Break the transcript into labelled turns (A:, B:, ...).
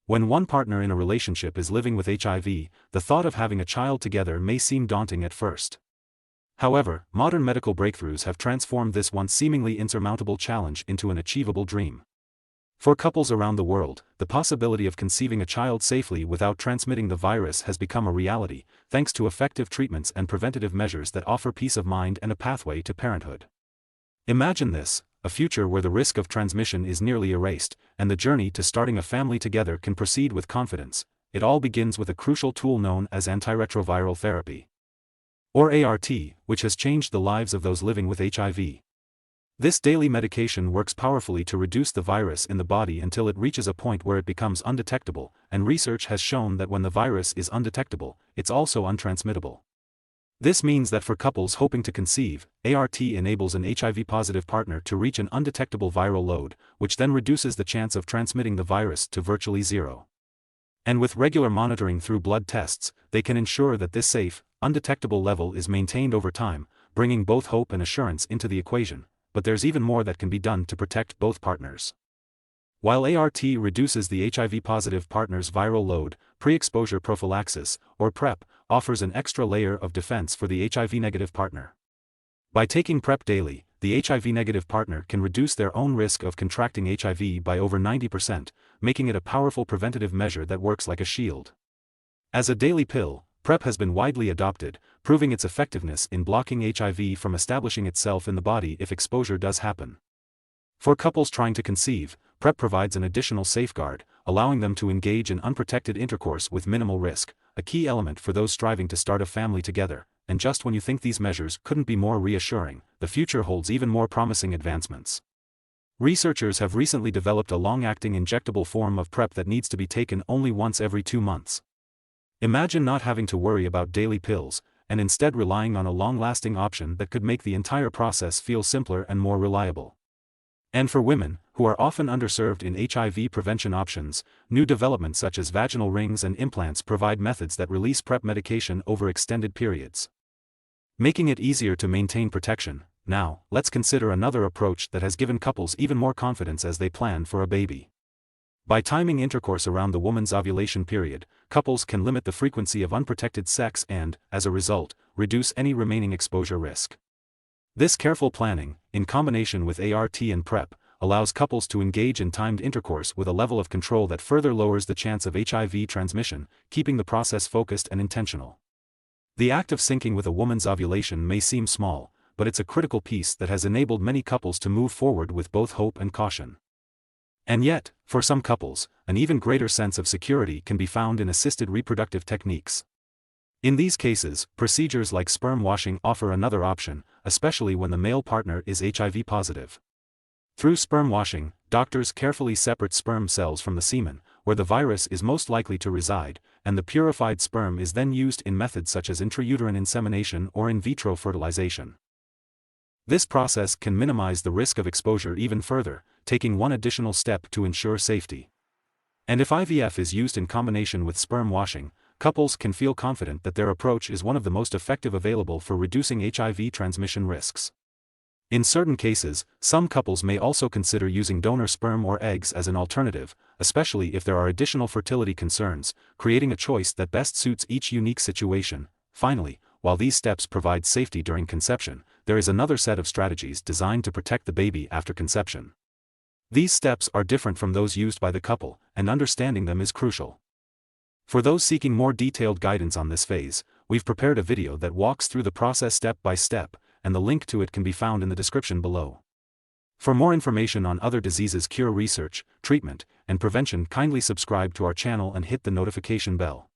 A: When one partner in a relationship is living with HIV, the thought of having a child together may seem daunting at first. However, modern medical breakthroughs have transformed this once seemingly insurmountable challenge into an achievable dream. For couples around the world, the possibility of conceiving a child safely without transmitting the virus has become a reality, thanks to effective treatments and preventative measures that offer peace of mind and a pathway to parenthood. Imagine this, a future where the risk of transmission is nearly erased, and the journey to starting a family together can proceed with confidence. It all begins with a crucial tool known as antiretroviral therapy, or ART, which has changed the lives of those living with HIV. This daily medication works powerfully to reduce the virus in the body until it reaches a point where it becomes undetectable, and research has shown that when the virus is undetectable, it's also untransmittable. This means that for couples hoping to conceive, ART enables an HIV-positive partner to reach an undetectable viral load, which then reduces the chance of transmitting the virus to virtually zero. And with regular monitoring through blood tests, they can ensure that this safe, undetectable level is maintained over time, bringing both hope and assurance into the equation. But there's even more that can be done to protect both partners. While ART reduces the HIV-positive partner's viral load, pre-exposure prophylaxis, or PrEP, offers an extra layer of defense for the HIV-negative partner. By taking PrEP daily, the HIV-negative partner can reduce their own risk of contracting HIV by over 90%, making it a powerful preventative measure that works like a shield. As a daily pill, PrEP has been widely adopted, proving its effectiveness in blocking HIV from establishing itself in the body if exposure does happen. For couples trying to conceive, PrEP provides an additional safeguard, allowing them to engage in unprotected intercourse with minimal risk, a key element for those striving to start a family together. And just when you think these measures couldn't be more reassuring, the future holds even more promising advancements. Researchers have recently developed a long-acting injectable form of PrEP that needs to be taken only once every 2 months. Imagine not having to worry about daily pills, and instead relying on a long-lasting option that could make the entire process feel simpler and more reliable. And for women, who are often underserved in HIV prevention options, new developments such as vaginal rings and implants provide methods that release PrEP medication over extended periods, making it easier to maintain protection. Now, let's consider another approach that has given couples even more confidence as they plan for a baby. By timing intercourse around the woman's ovulation period, couples can limit the frequency of unprotected sex and, as a result, reduce any remaining exposure risk. This careful planning, in combination with ART and PrEP, allows couples to engage in timed intercourse with a level of control that further lowers the chance of HIV transmission, keeping the process focused and intentional. The act of syncing with a woman's ovulation may seem small, but it's a critical piece that has enabled many couples to move forward with both hope and caution. And yet, for some couples, an even greater sense of security can be found in assisted reproductive techniques. In these cases, procedures like sperm washing offer another option, especially when the male partner is HIV positive. Through sperm washing, doctors carefully separate sperm cells from the semen, where the virus is most likely to reside, and the purified sperm is then used in methods such as intrauterine insemination or in vitro fertilization. This process can minimize the risk of exposure even further, taking one additional step to ensure safety. And if IVF is used in combination with sperm washing, couples can feel confident that their approach is one of the most effective available for reducing HIV transmission risks. In certain cases, some couples may also consider using donor sperm or eggs as an alternative, especially if there are additional fertility concerns, creating a choice that best suits each unique situation. Finally, while these steps provide safety during conception, there is another set of strategies designed to protect the baby after conception. These steps are different from those used by the couple, and understanding them is crucial. For those seeking more detailed guidance on this phase, we've prepared a video that walks through the process step by step, and the link to it can be found in the description below. For more information on other diseases cure research, treatment, and prevention, kindly subscribe to our channel and hit the notification bell.